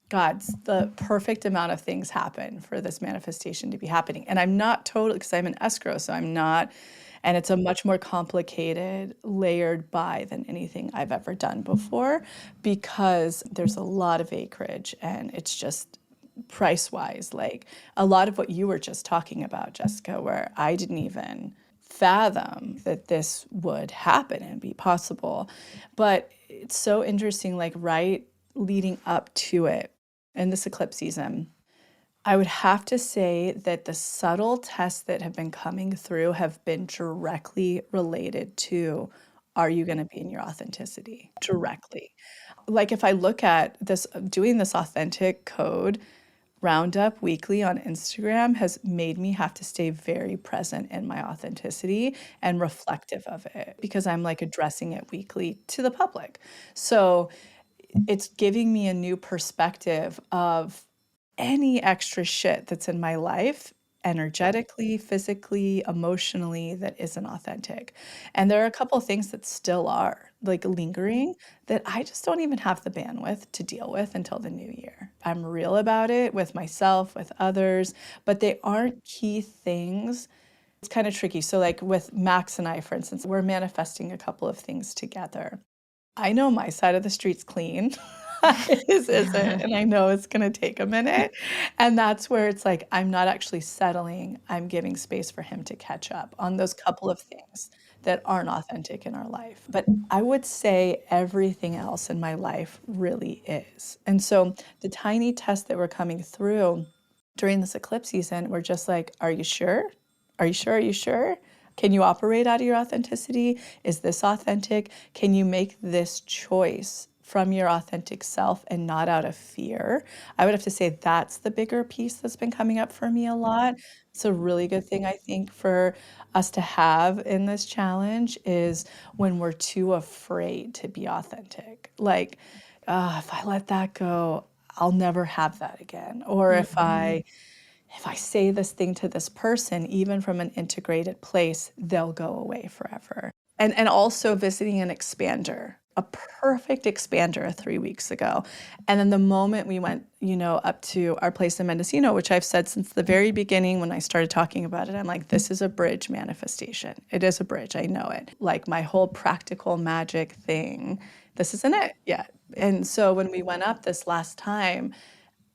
God's the perfect amount of things happen for this manifestation to be happening. And I'm not totally, because I'm an escrow, so I'm not, and it's a much more complicated, layered buy than anything I've ever done before because there's a lot of acreage and it's just price wise, like a lot of what you were just talking about, Jessica, where I didn't even fathom that this would happen and be possible. But it's so interesting, like right leading up to it in this eclipse season, I would have to say that the subtle tests that have been coming through have been directly related to, are you going to be in your authenticity? Directly. Like if I look at this, doing this authentic code roundup weekly on Instagram has made me have to stay very present in my authenticity and reflective of it because I'm like addressing it weekly to the public. So it's giving me a new perspective of any extra shit that's in my life, energetically, physically, emotionally, that isn't authentic. And there are a couple of things that still are like lingering that I just don't even have the bandwidth to deal with until the new year. I'm real about it with myself, with others, but they aren't key things. It's kind of tricky. So, like with Max and I, for instance, we're manifesting a couple of things together. I know my side of the street's clean. His isn't, and I know it's gonna take a minute. And that's where it's like, I'm not actually settling. I'm giving space for him to catch up on those couple of things that aren't authentic in our life. But I would say everything else in my life really is. And so the tiny tests that were coming through during this eclipse season were just like, are you sure? Are you sure? Are you sure? Can you operate out of your authenticity? Is this authentic? Can you make this choice from your authentic self and not out of fear? I would have to say that's the bigger piece that's been coming up for me a lot. It's a really good thing, I think, for us to have in this challenge is when we're too afraid to be authentic. Like, if I let that go, I'll never have that again. Or if I say this thing to this person, even from an integrated place, they'll go away forever. And also visiting an expander, a perfect expander 3 weeks ago. And then the moment we went, up to our place in Mendocino, which I've said since the very beginning when I started talking about it, I'm like, this is a bridge manifestation. It is a bridge. I know it. Like my whole practical magic thing, this isn't it yet. And so when we went up this last time,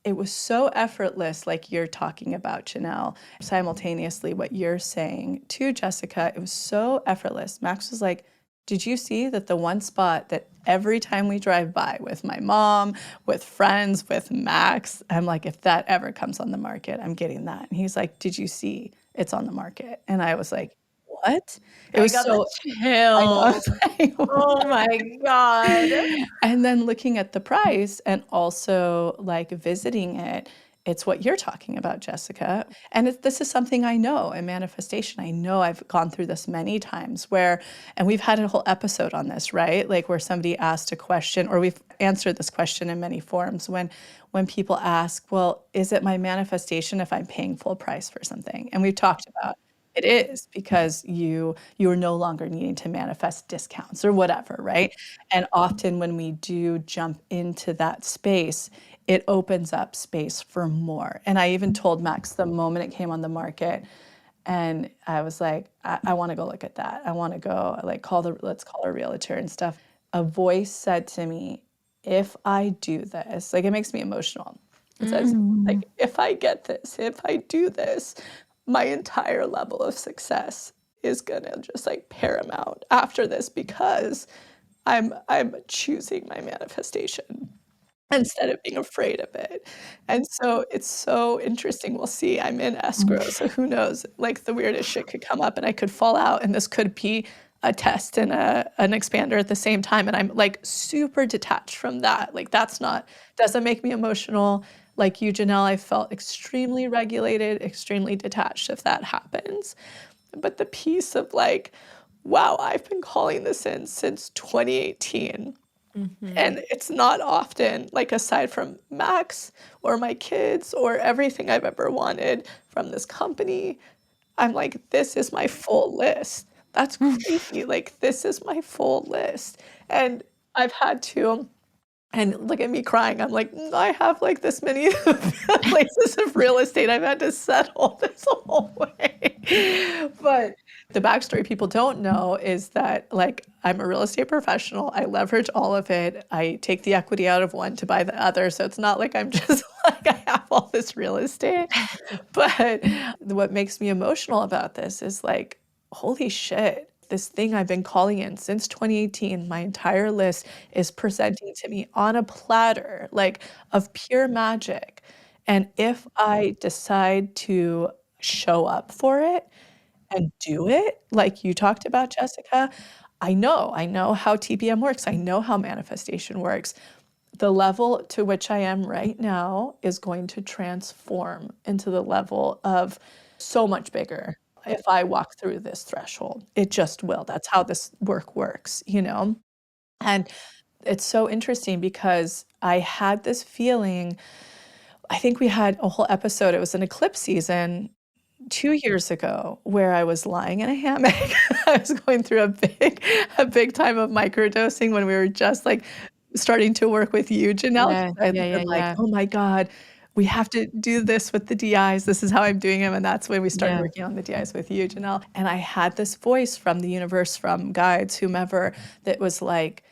it was so effortless, like you're talking about, Janelle, simultaneously what you're saying to Jessica. It was so effortless. Max was like, did you see that the one spot that every time we drive by with my mom, with friends, with Max, I'm like, if that ever comes on the market, I'm getting that. And he's like, did you see it's on the market? And I was like, what? It I was got the so, I know. chills. Oh my God. And then looking at the price and also like visiting it, it's what you're talking about, Jessica. And this is something I know in manifestation. I know I've gone through this many times and we've had a whole episode on this, right? Like where somebody asked a question, or we've answered this question in many forms when people ask, well, is it my manifestation if I'm paying full price for something? And we've talked about it is because you are no longer needing to manifest discounts or whatever, right? And often when we do jump into that space, it opens up space for more. And I even told Max the moment it came on the market, and I was like, I want to go look at that. I want to go like let's call a realtor and stuff. A voice said to me, if I do this, like it makes me emotional. It says, like, if I get this, if I do this, my entire level of success is gonna just like paramount after this because I'm choosing my manifestation instead of being afraid of it. And so it's so interesting. We'll see. I'm in escrow, so who knows? Like the weirdest shit could come up and I could fall out and this could be a test and an expander at the same time. And I'm like super detached from that. Like doesn't make me emotional. Like you, Janelle, I felt extremely regulated, extremely detached if that happens. But the piece of like, wow, I've been calling this in since 2018. And it's not often, like, aside from Max or my kids or everything I've ever wanted from this company, I'm like, "This is my full list." That's crazy, like, this is my full list, and I've had to and look at me crying, I'm like, I have, like, this many places of real estate I've had to settle this whole way." But the backstory people don't know is that, like, I'm a real estate professional, I leverage all of it, I take the equity out of one to buy the other, so it's not like I'm just like, I have all this real estate. But what makes me emotional about this is like, holy shit, this thing I've been calling in since 2018, my entire list is presenting to me on a platter, like of pure magic. And if I decide to show up for it and do it, like you talked about, Jessica, I know how TPM works. I know how manifestation works. The level to which I am right now is going to transform into the level of so much bigger if I walk through this threshold. It just will. That's how this work works, you know? And it's so interesting because I had this feeling, I think we had a whole episode, it was an eclipse season 2 years ago where I was lying in a hammock. I was going through a big time of microdosing when we were just, like, starting to work with you, Janelle, 'cause Yeah, I had yeah, yeah, been like, yeah, "Oh my god, we have to do this with the DIs. This is how I'm doing them," and that's when we started yeah. working on the DIs with you, Janelle, and I had this voice from the universe, from guides, whomever, that was like,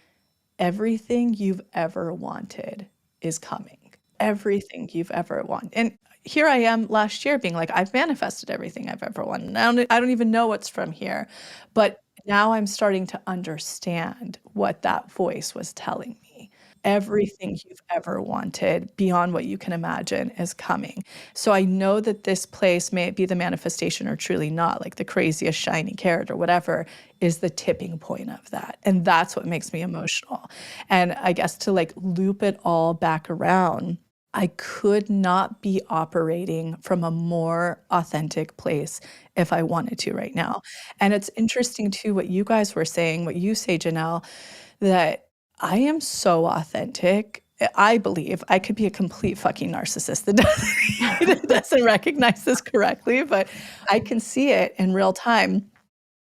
everything you've ever wanted is coming. Everything you've ever wanted. And here I am last year being like, I've manifested everything I've ever wanted. I don't even know what's from here. But now I'm starting to understand what that voice was telling me. Everything you've ever wanted beyond what you can imagine is coming. So I know that this place, may it be the manifestation or truly not, like the craziest shiny carrot or whatever, is the tipping point of that. And that's what makes me emotional. And I guess to like loop it all back around, I could not be operating from a more authentic place if I wanted to right now. And it's interesting too what you guys were saying, what you say, Janelle, that I am so authentic. I believe I could be a complete fucking narcissist that doesn't, that doesn't recognize this correctly, but I can see it in real time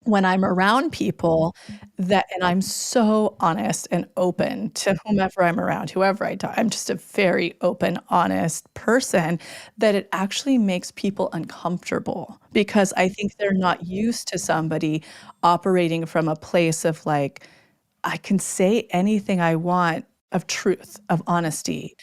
when I'm around people that, and I'm so honest and open to whomever I'm around, whoever I talk. I'm just a very open, honest person that it actually makes people uncomfortable because I think they're not used to somebody operating from a place of like, I can say anything I want of truth, of honesty,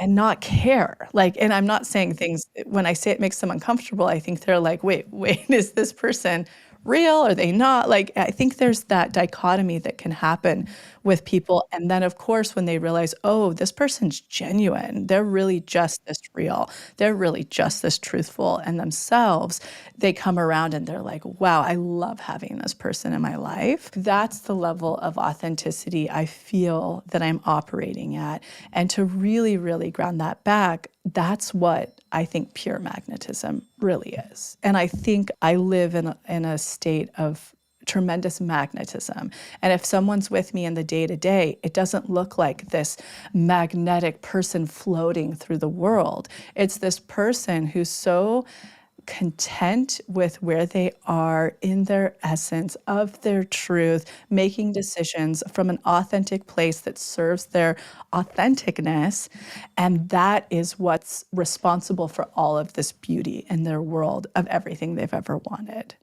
and not care. Like, and I'm not saying things when I say it makes them uncomfortable, I think they're like, wait, is this person real? Are they not? Like, I think there's that dichotomy that can happen with people. And then, of course, when they realize, oh, this person's genuine, they're really just this real, they're really just this truthful and themselves, they come around and they're like, wow, I love having this person in my life. That's the level of authenticity I feel that I'm operating at. And to really, really ground that back, that's what I think pure magnetism really is. And I think I live in a state of tremendous magnetism. And if someone's with me in the day to day, it doesn't look like this magnetic person floating through the world. It's this person who's so content with where they are in their essence of their truth, making decisions from an authentic place that serves their authenticness. And that is what's responsible for all of this beauty in their world of everything they've ever wanted.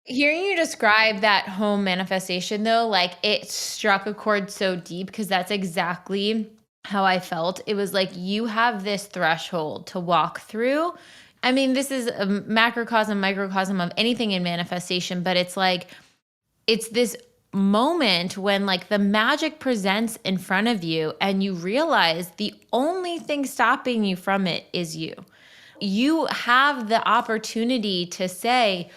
Hearing you describe that home manifestation, though, like it struck a chord so deep because that's exactly how I felt. It was like you have this threshold to walk through. I mean, this is a macrocosm, microcosm of anything in manifestation, but it's like, it's this moment when like the magic presents in front of you and you realize the only thing stopping you from it is you. You have the opportunity to say,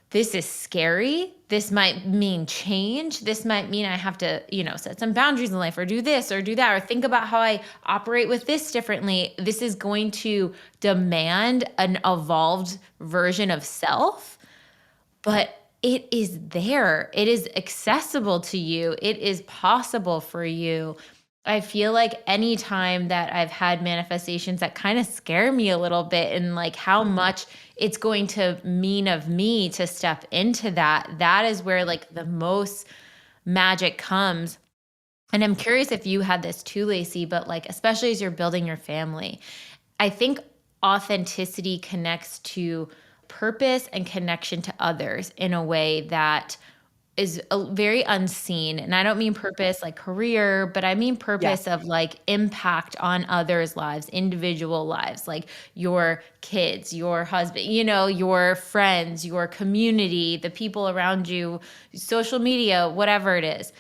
this is scary. This might mean change. This might mean I have to, set some boundaries in life or do this or do that or think about how I operate with this differently. This is going to demand an evolved version of self, but it is there. It is accessible to you. It is possible for you. I feel like anytime that I've had manifestations that kind of scare me a little bit and like how much it's going to mean of me to step into that, that is where like the most magic comes. And I'm curious if you had this too, Lacy, but like, especially as you're building your family, I think authenticity connects to purpose and connection to others in a way that is very unseen. And I don't mean purpose like career, but I mean Yeah. purpose of like impact on others' lives, individual lives, like your kids, your husband, your friends, your community, the people around you, social media, whatever it is.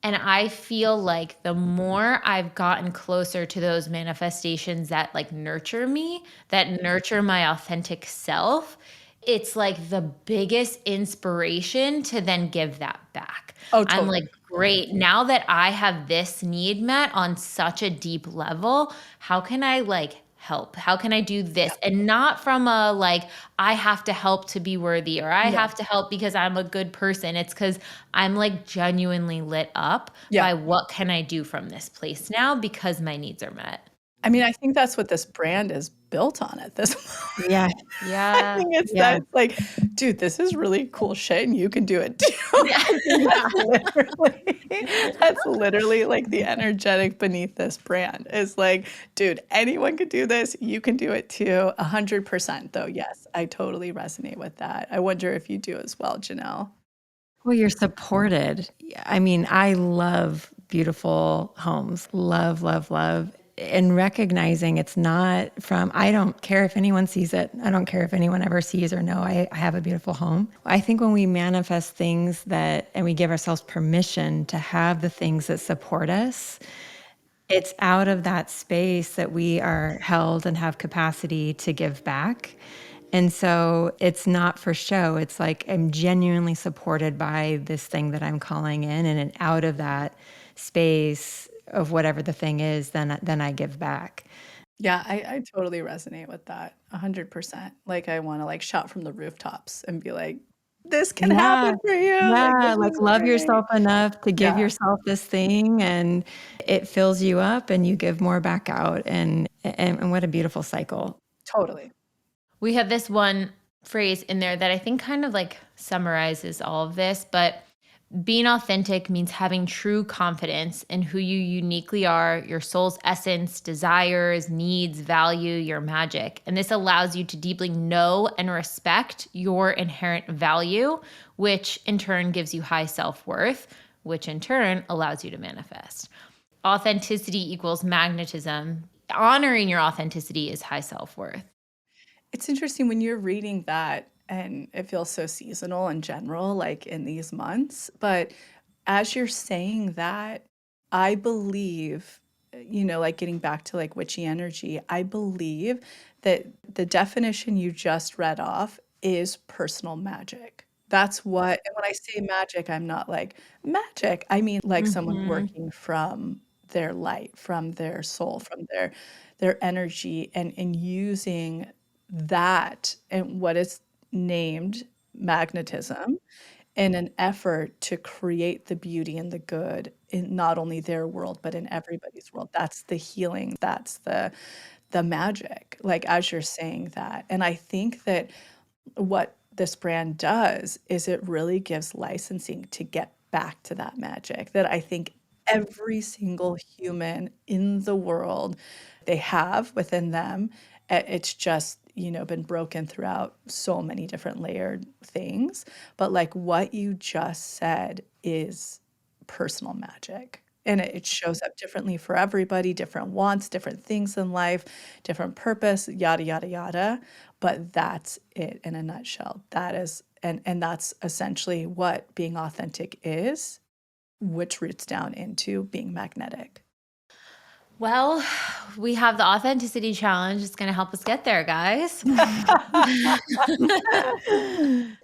And I feel like the more I've gotten closer to those manifestations that like nurture me, that nurture my authentic self, it's like the biggest inspiration to then give that back. Oh, I'm like, totally. great. Now that I have this need met on such a deep level, how can I like help? How can I do Yeah. this? And not from a like, I have to help to be worthy or I No. have to help because I'm a good person. It's because I'm like genuinely lit up Yeah. by what can I do from this place now because my needs are met. I mean, I think that's what this brand is built on at this Yeah. I Yeah. think it's that Yeah. it's like, dude, this is really cool shit and you can do it too. Yeah. I think that's literally like the energetic beneath this brand. Is like, dude, anyone could do this. You can do it too. 100% though. Yes, I totally resonate with that. I wonder if you do as well, Janelle. Well, you're supported. Yeah, I mean, I love beautiful homes. Love, love, love. And recognizing it's not from, I don't care if anyone sees it. I don't care if anyone ever sees or know I have a beautiful home. I think when we manifest things and we give ourselves permission to have the things that support us, it's out of that space that we are held and have capacity to give back. And so it's not for show. It's like I'm genuinely supported by this thing that I'm calling in, and out of that space of whatever the thing is, then I give back. Yeah, I totally resonate with that 100%. Like I want to like shout from the rooftops and be like, this can Yeah. happen for you. Like this Yeah, like is love great. yourself enough to give Yeah, yourself this thing, and it fills you up and you give more back out, and what a beautiful cycle. totally. We have this one phrase in there that I think kind of like summarizes all of this, but being authentic means having true confidence in who you uniquely are, your soul's essence, desires, needs, value, your magic. And this allows you to deeply know and respect your inherent value, which in turn gives you high self-worth, which in turn allows you to manifest. Authenticity equals magnetism. Honoring your authenticity is high self-worth. It's interesting when you're reading that, and it feels so seasonal in general, like in these months. But as you're saying that, I believe, like getting back to like witchy energy, I believe that the definition you just read off is personal magic. That's what, and when I say magic, I'm not like magic. I mean like someone Mhm. working from their light, from their soul, from their energy, and using that and what is named magnetism in an effort to create the beauty and the good in not only their world but in everybody's world. That's the healing, that's the magic, like as you're saying that. And I think that what this brand does is it really gives licensing to get back to that magic that I think every single human in the world, they have within them. It's just, been broken throughout so many different layered things. But like what you just said is personal magic. And it shows up differently for everybody, different wants, different things in life, different purpose, yada, yada, yada. But that's it in a nutshell. That is, and that's essentially what being authentic is, which roots down into being magnetic. Well, we have the authenticity challenge. It's going to help us get there, guys.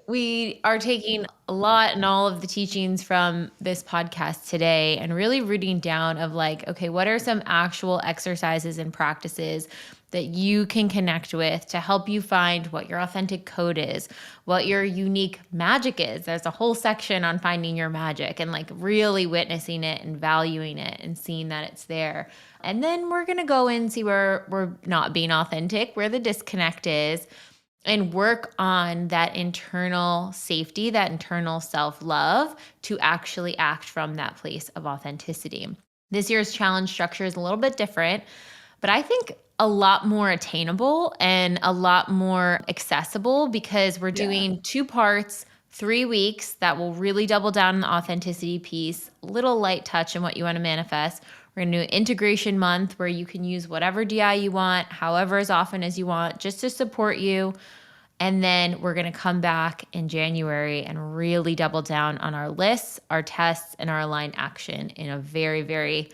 We are taking a lot and all of the teachings from this podcast today and really rooting down of like, okay, what are some actual exercises and practices that you can connect with to help you find what your authentic code is, what your unique magic is. There's a whole section on finding your magic and like really witnessing it and valuing it and seeing that it's there. And then we're going to go in and see where we're not being authentic, where the disconnect is, and work on that internal safety, that internal self-love to actually act from that place of authenticity. This year's challenge structure is a little bit different, but I think a lot more attainable and a lot more accessible because we're doing 2 parts, 3 weeks that will really double down on the authenticity piece, little light touch in what you want to manifest. We're going to do integration month where you can use whatever DI you want, however as often as you want, just to support you. And then we're going to come back in January and really double down on our lists, our tests, and our aligned action in a very, very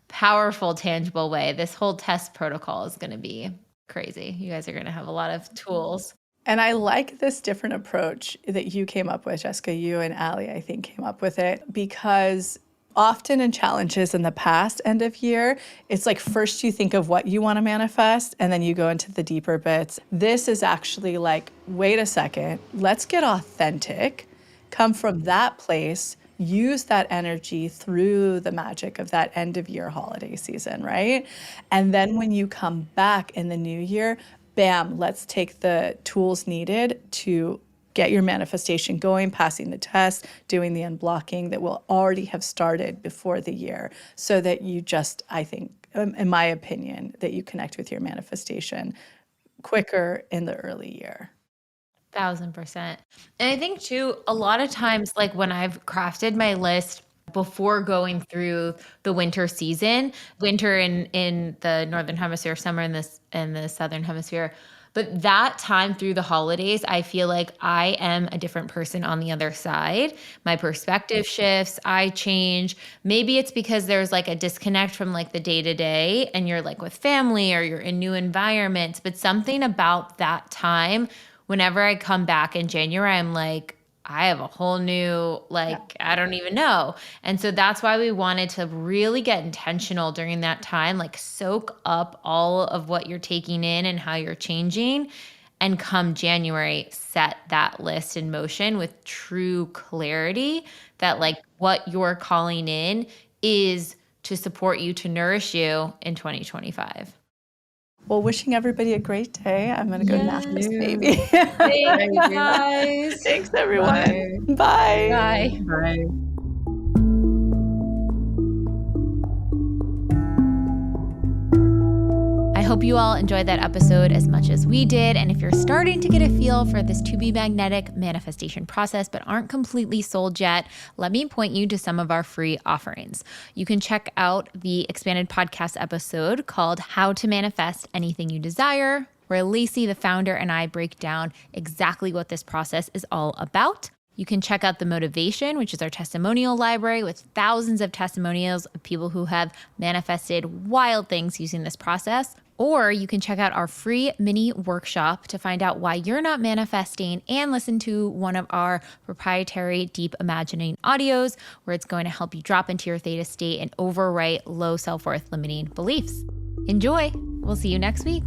powerful, tangible way. This whole test protocol is going to be crazy. You guys are going to have a lot of tools. And I like this different approach that you came up with, Jessica. You and Allie, I think, came up with it because often in challenges in the past end of year, it's like first you think of what you want to manifest and then you go into the deeper bits. This is actually like, wait a second, let's get authentic, come from that place, use that energy through the magic of that end of year holiday season, right? And then when you come back in the new year, bam, let's take the tools needed to get your manifestation going, passing the test, doing the unblocking that will already have started before the year so that you just, I think, in my opinion, that you connect with your manifestation quicker in the early year. 1,000%. And I think too, a lot of times, like when I've crafted my list before going through the winter season, winter in the Northern Hemisphere, summer in the Southern Hemisphere, but that time through the holidays, I feel like I am a different person on the other side. My perspective shifts, I change. Maybe it's because there's like a disconnect from like the day to day and you're like with family or you're in new environments, but something about that time, whenever I come back in January, I'm like, I have a whole new, I don't even know. And so that's why we wanted to really get intentional during that time, like soak up all of what you're taking in and how you're changing. And come January, set that list in motion with true clarity that like what you're calling in is to support you, to nourish you in 2025. Well, wishing everybody a great day. I'm going to go nap this baby. Thanks, guys. Thanks, everyone. Bye. Bye. Bye. I hope you all enjoyed that episode as much as we did. And if you're starting to get a feel for this to be magnetic manifestation process, but aren't completely sold yet, let me point you to some of our free offerings. You can check out the expanded podcast episode called How to Manifest Anything You Desire, where Lacy, the founder, and I break down exactly what this process is all about. You can check out the Motivation, which is our testimonial library with thousands of testimonials of people who have manifested wild things using this process. Or you can check out our free mini workshop to find out why you're not manifesting and listen to one of our proprietary deep imagining audios where it's going to help you drop into your theta state and overwrite low self-worth limiting beliefs. Enjoy. We'll see you next week.